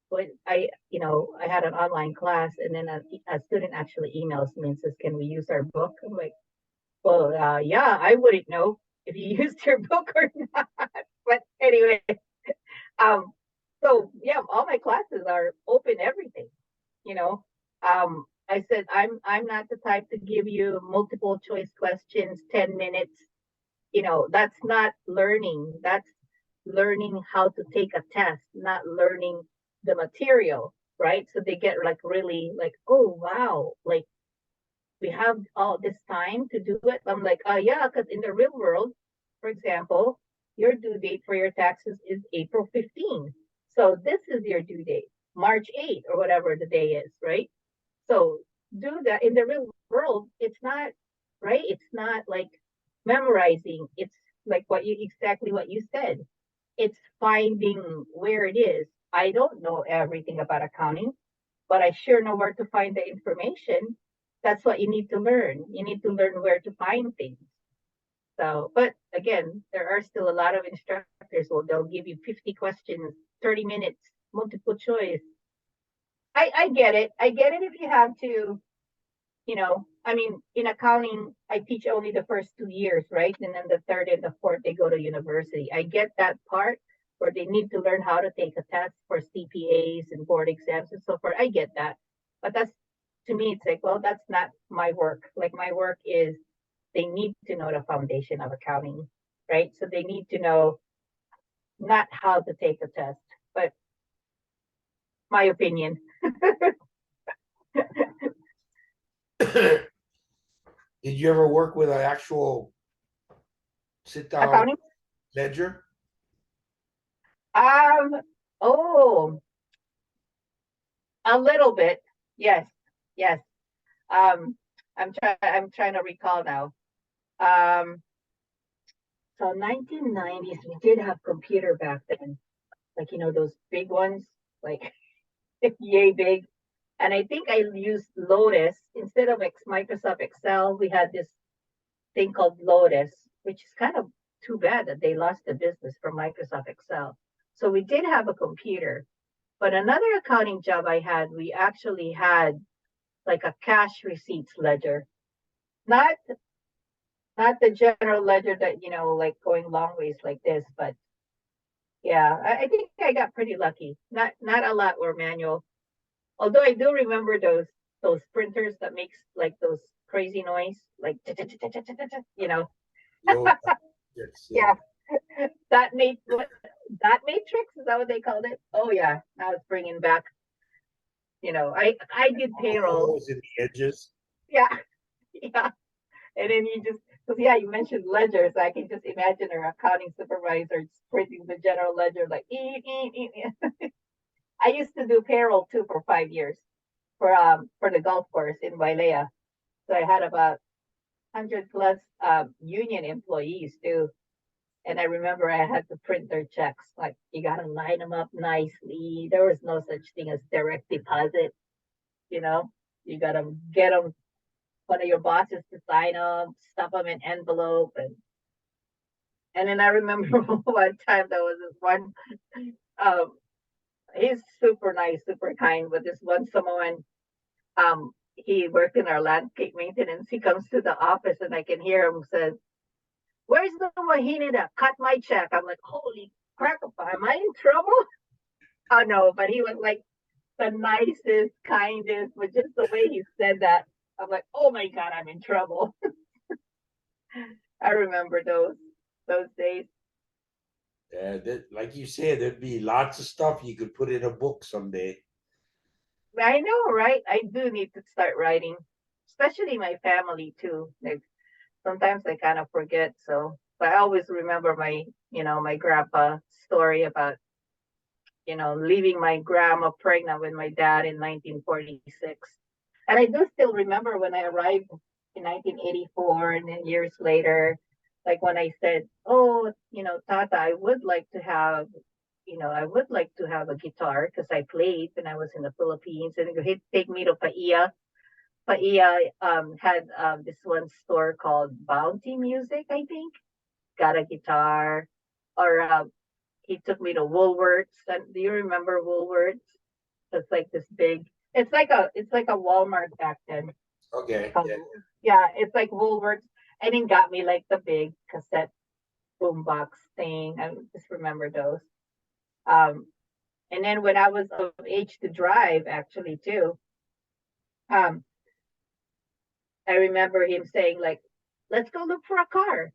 when I had an online class, and then a student actually emails me and says, "Can we use our book?" I'm like, "Well, yeah, I wouldn't know if you used your book or not." But anyway, um, so yeah, all my classes are open everything. You know, I said I'm not the type to give you multiple choice questions, 10 minutes. That's not learning. That's learning how to take a test, not learning the material, right? So they get like really like, oh wow, like we have all this time to do it. I'm like, yeah, because in the real world, for example, your due date for your taxes is April 15. So this is your due date, March 8 or whatever the day is, right? So do that in the real world. It's not right. It's not like memorizing. It's like exactly what you said. It's finding where it is. I don't know everything about accounting, but I sure know where to find the information. That's what you need to learn. You need to learn where to find things. So, but again, there are still a lot of instructors who they'll give you 50 questions, 30 minutes, multiple choice. I get it. I get it if you have to, I mean, in accounting, I teach only the first 2 years, right? And then the third and the fourth, they go to university. I get that part where they need to learn how to take a test for CPAs and board exams and so forth. I get that. But that's, to me, it's like, well, that's not my work. Like, my work is they need to know the foundation of accounting, right? So they need to know not how to take a test, but my opinion. Did you ever work with an actual sit down Accounting? ledger? Um, oh, a little bit. Yes, yes. Um, I'm trying to recall now. Um, so 1990s, we did have computer back then, like those big ones, like yay big. And I think I used Lotus instead of Microsoft Excel. We had this thing called Lotus, which is kind of too bad that they lost the business from Microsoft Excel. So we did have a computer, but another accounting job I had, we actually had like a cash receipts ledger, not not the general ledger that like going long ways like this, but yeah, I think I got pretty lucky. Not a lot were manual, although I do remember those printers that makes like those crazy noise, like you know, The old yes, yeah. yeah, that made what that matrix is that what they called it? Oh yeah, now it's bringing back. I did payroll. Holes in the edges. Yeah, yeah. And then because yeah, you mentioned ledgers. I can just imagine our accounting supervisor just printing the general ledger like, I used to do payroll too for 5 years for the golf course in Wailea. So I had about 100 plus union employees too. And I remember I had to print their checks. Like you got to line them up nicely. There was no such thing as direct deposit. you know, you gotta get them, one of your bosses to sign them, stuff them in envelope, and then I remember one time there was this one. Um, he's super nice, super kind, but this one Samoan, he worked in our landscape maintenance. He comes to the office, and I can hear him says, "Where's the Wahine that cut my check?" I'm like, "Holy crap! Am I in trouble?" Oh no, but he was like the nicest, kindest, but just the way he said that, I'm like, "Oh my god, I'm in trouble." I remember those days. Yeah, that, like you said, there'd be lots of stuff you could put in a book someday. I know, right? I do need to start writing, especially my family too. Like sometimes I kind of forget. So, but I always remember my grandpa story about, leaving my grandma pregnant with my dad in 1946. And I do still remember when I arrived in 1984, and then years later, like when I said, "Oh, Tata, I would like to have a guitar because I played when I was in the Philippines." And he'd take me to Paia. Paia had this one store called Bounty Music, I think. Got a guitar, or he took me to Woolworths. And do you remember Woolworths? It's like this big. It's like a Walmart back then. Okay, Um, yeah. yeah, it's like Woolworths, and then got me like the big cassette boombox thing. I just remember those. Um, and then when I was of age to drive, actually too, um, I remember him saying like, "Let's go look for a car."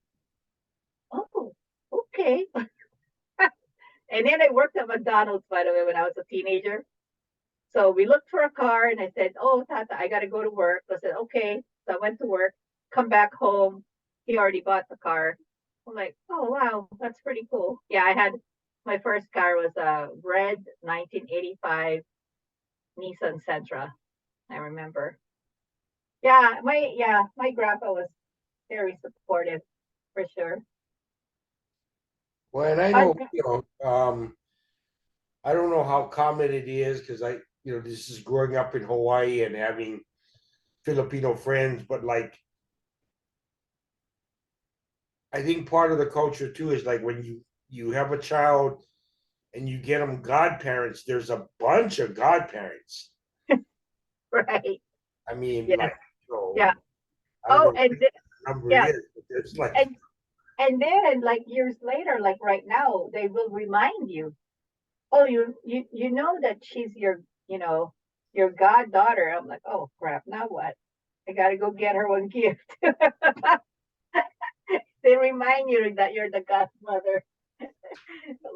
Oh, okay. And then I worked at McDonald's, by the way, when I was a teenager. So we looked for a car, and I said, "Oh, Tata, I got to go to work." I said, "Okay." So I went to work, come back home. He already bought the car. I'm like, "Oh, wow, that's pretty cool." Yeah, my first car was a red 1985 Nissan Sentra. I remember. My grandpa was very supportive for sure. Well, and I Uh, know, I don't know how common it is because this is growing up in Hawaii and having Filipino friends, but like, I think part of the culture too is like when you have a child and you get them godparents, there's a bunch of godparents. right. I mean, Yes. like, Yeah. I don't Oh, know what and the number yeah, is, but there's like, and and then like years later, like right now, they will remind you, "Oh, you know that she's your goddaughter." I'm like, "Oh crap, now what? I gotta go get her one gift." They remind you that you're the godmother.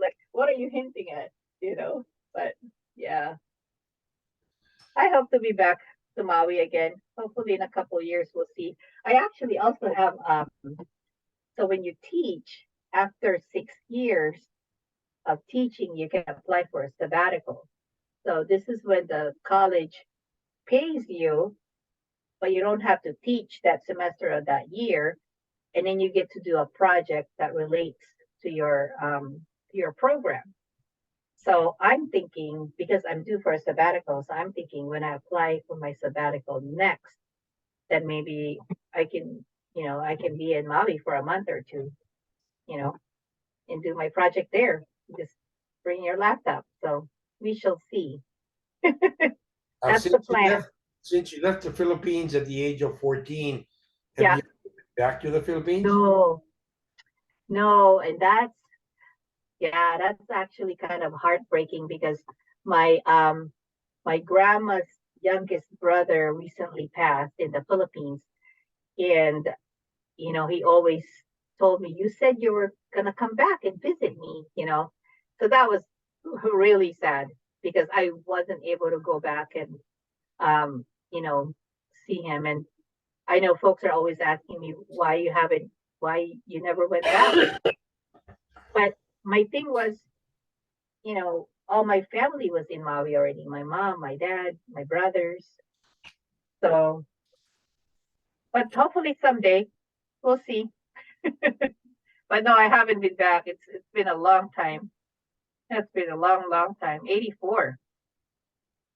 Like, what are you hinting at? But yeah, I hope to be back to Maui again. Hopefully in a couple of years we'll see. I actually also have so when you teach after 6 years of teaching, you can apply for a sabbatical. So this is when the college pays you, but you don't have to teach that semester of that year, and then you get to do a project that relates to your program. So I'm thinking, because I'm due for a sabbatical, so I'm thinking when I apply for my sabbatical next, then maybe I can be in Maui for a month or two, you know, and do my project there. Just bring your laptop. So we shall see. now That's the plan. since you left the Philippines at the age of 14, have Yeah. you been back to the Philippines? No, no, and that's actually kind of heartbreaking because my um my grandma's youngest brother recently passed in the Philippines, and he always told me, "You said you were gonna come back and visit me." So that was really sad because I wasn't able to go back and um, you know, see him. And I know folks are always asking me why you never went back. But my thing was, all my family was in Maui already. My mom, my dad, my brothers. So, but hopefully someday we'll see. But no, I haven't been back. It's been a long time. It's been a long, long time. 84.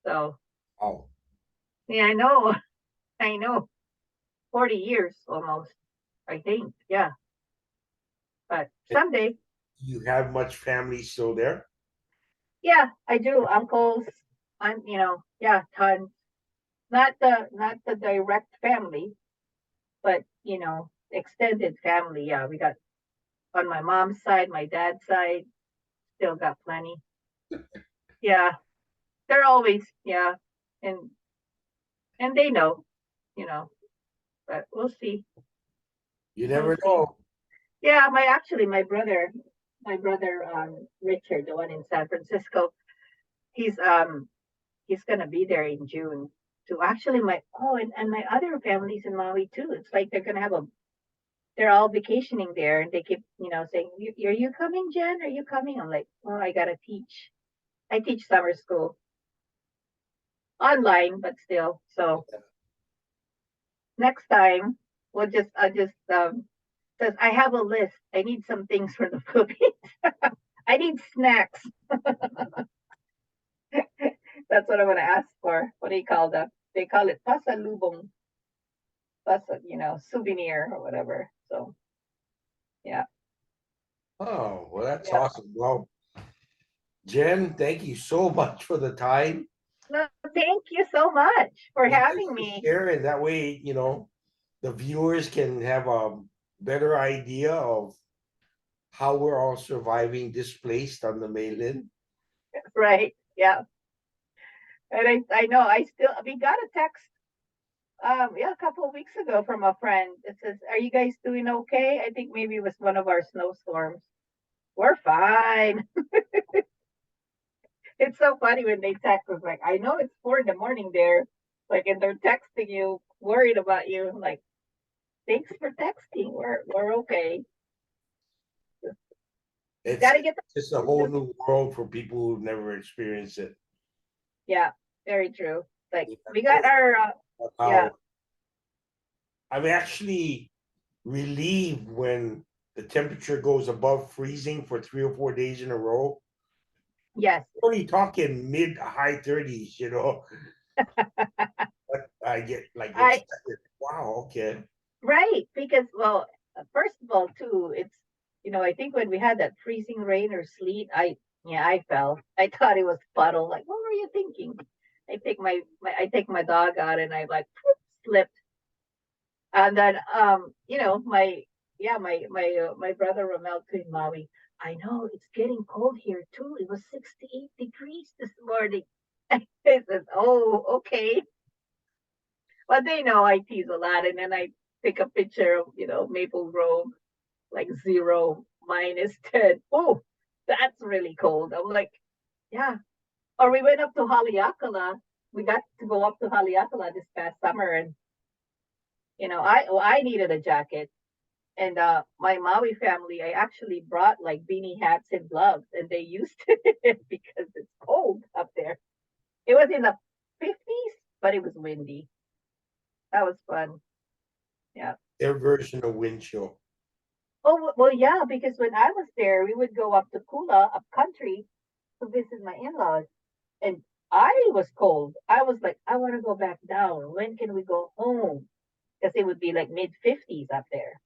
So Oh, Yeah, I know. I know. 40 years almost, I think. Yeah. But someday, You have much family still there? yeah, I do. Uncles, I'm, yeah, tons. Not the direct family, but extended family. Yeah, we got on my mom's side, my dad's side, still got plenty. Yeah, they're always, yeah, and and they know, you know, but we'll see. You We'll never see. know. Yeah, my brother Richard, the one in San Francisco, he's he's gonna be there in June. To actually and my other families in Maui too. It's like they're all vacationing there, and they keep saying, "Are you coming, Jen? Are you coming?" I'm like, "Oh, I gotta teach. I teach summer school online, but still. So next time I'll just says I have a list. I need some things for the Philippines. I need snacks. That's what I'm gonna ask for. What do you call that? They call it pasalubong, souvenir or whatever. So yeah, Oh, well, that's yeah. awesome. Well, Jen, thank you so much for the time. No, thank you so much for And thanks having for me. sharing. That way, the viewers can have a better idea of how we're all surviving displaced on the mainland. Right. Yeah. And I know we got a text yeah, a couple of weeks ago from a friend. It says, "Are you guys doing okay?" I think maybe it was one of our snowstorms. We're fine. It's so funny when they text us like, "I know it's 4 in the morning there," like, and they're texting you, worried about you. I'm like, thanks for texting. We're okay. It's Gotta get just a whole the new world for people who've never experienced it. yeah, very true. Like Yeah, we got our yeah, how I'm actually relieved when the temperature goes above freezing for 3 or 4 days in a row. yes. Only talking mid high 30s, but I get like I excited. Wow, okay. Right, because first of all, too, I think when we had that freezing rain or sleet, I fell. I thought it was puddle. Like, what were you thinking? I take my dog out and I like slipped, and then my brother Romel to Maui. I know it's getting cold here too. It was 68 degrees this morning. I said, "Oh, okay." But they know I tease a lot, and then I take a picture of Maple Grove, like 0 minus 10. Oh, that's really cold. I'm like, yeah. Or we went up to Haleakala. We got to go up to Haleakala this past summer, and I needed a jacket. And my Maui family, I actually brought like beanie hats and gloves, and they used it because it's cold up there. It was in the 50s, but it was windy. That was fun. Yeah. Their version of wind chill. Oh, well, yeah, because when I was there, we would go up to Kula, up country, to visit my in-laws. And I was cold. I was like, I want to go back down. When can we go home? Because it would be like mid 50s up there.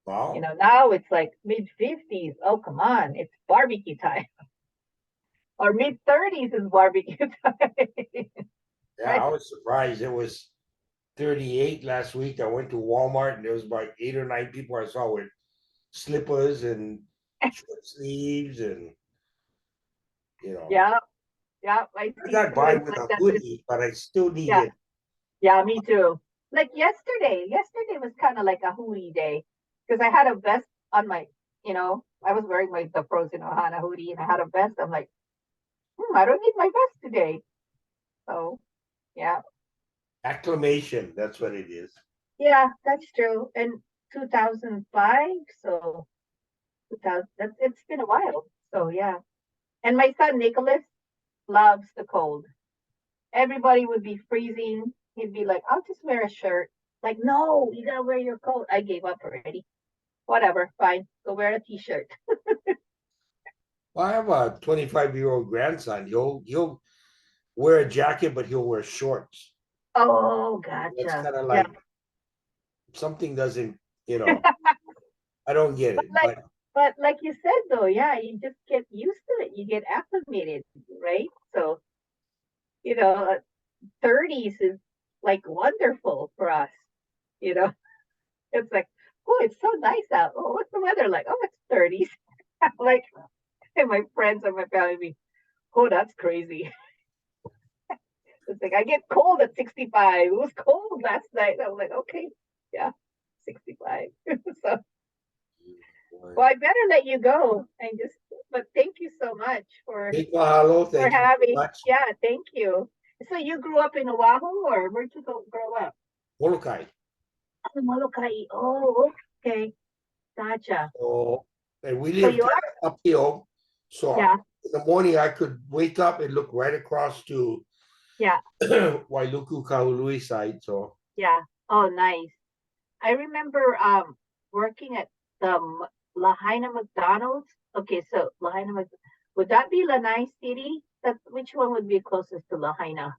Wow. Now it's like mid 50s. Oh, come on. It's barbecue time. Or mid 30s is barbecue time. Yeah, Right? I was surprised. It was 38 last week. I went to Walmart and there was about 8 or 9 people I saw with slippers and short sleeves and you know Yeah. Yeah. I I see got too. by It's with like a that. hoodie, but I still Yeah. needed. Yeah, me too. Like yesterday was kind of like a hoodie day because I had a vest on I was wearing the Frozen Ohana hoodie and I had a vest. I'm like, I don't need my vest today. So yeah, Acclamation, that's what it is. yeah, that's true. And 2005, so 2000, it's been a while. So yeah, and my son Nicholas loves the cold. Everybody would be freezing. He'd be like, I'll just wear a shirt. Like, no, you gotta wear your coat. I gave up already. Whatever, fine. Go wear a t-shirt. Well, I have a 25-year-old grandson. He'll wear a jacket, but he'll wear shorts. Oh, That's gotcha. kind of Yeah. like something doesn't, you know, I don't get But it. like, But but like you said though, yeah, you just get used to it. You get acclimated, right? So, you know, 30s is like wonderful for us. You know, it's like, oh, it's so nice out. Oh, what's the weather like? Oh, it's 30s. Like, and my friends and my family, oh, that's crazy. It's like I get cold at 65. It was cold last night. I'm like, okay, yeah, 65. So, well, I better let you go and just. But thank you so much big mahalo. for Thank you so having. much. Yeah, thank you. So you grew up in Oahu, or where'd you grow up? Molokai. Oh, Molokai. Oh, okay, gotcha. So, and we So you lived are, uphill. So yeah, in the morning, I could wake up and look right across to yeah, Wailuku Kahului side. So yeah. Oh, nice. I remember working at the Lahaina McDonald's. Okay, so Lahaina would that be Lanai City? That which one would be closest to Lahaina?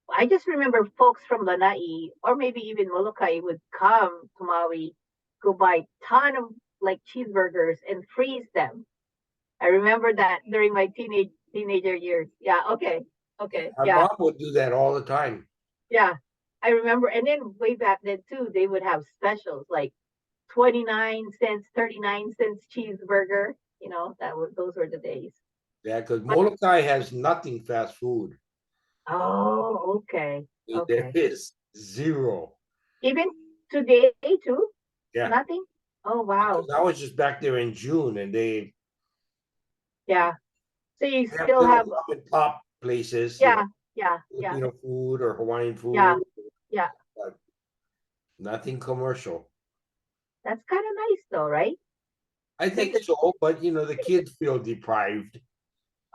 I just remember folks from Lanai or maybe even Molokai would come to Maui, go buy ton of like cheeseburgers and freeze them. I remember that during my teenager years. Yeah, okay. Okay. my Yeah. mom would do that all the time. Yeah. I remember and then way back then too, they would have specials like 29 cents, 39 cents cheeseburger. You know, those were the days. Yeah, because But Molokai has nothing fast food. oh, okay. There Okay. is zero. Even today too? Yeah, Nothing? Oh wow. because I was just back there in June, and Yeah. So you they have still little have mom and pop places, yeah, yeah, yeah, Filipino food or Hawaiian yeah, food, yeah. but nothing commercial. That's kind of nice though, right? I Because think so, but the kids feel deprived.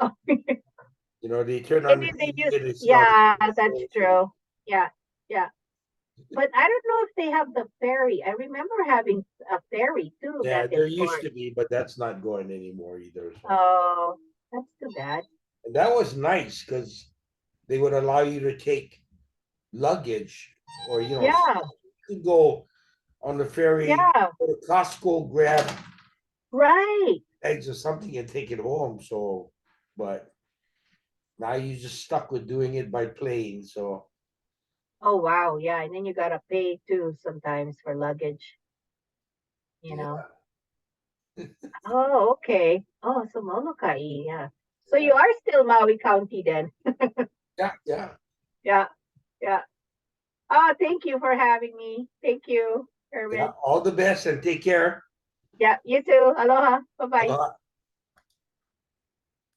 oh, and They turn on the then they TV use and they see all the yeah, that's commercials, and true. Yeah, yeah. But I don't know if they have the ferry. I remember having a ferry too yeah, back in there used Florida. to be, but that's not going anymore either. So, Oh, that's too bad. and that was nice because they would allow you to take luggage or Yeah, you could go on the ferry, yeah, go to Costco, grab right. eggs or something and take it home. So, but now you just stuck with doing it by plane. So, Oh wow, yeah. And then you gotta pay too sometimes for luggage, you know. yeah, Oh, okay. Oh, so Molokai, yeah. So yeah, you are still Maui County then. yeah, yeah. Yeah, yeah. Oh, thank you for having me. Thank you, Yeah. Herman. All the best and take care. Yeah, you too. Aloha. Bye bye. Aloha.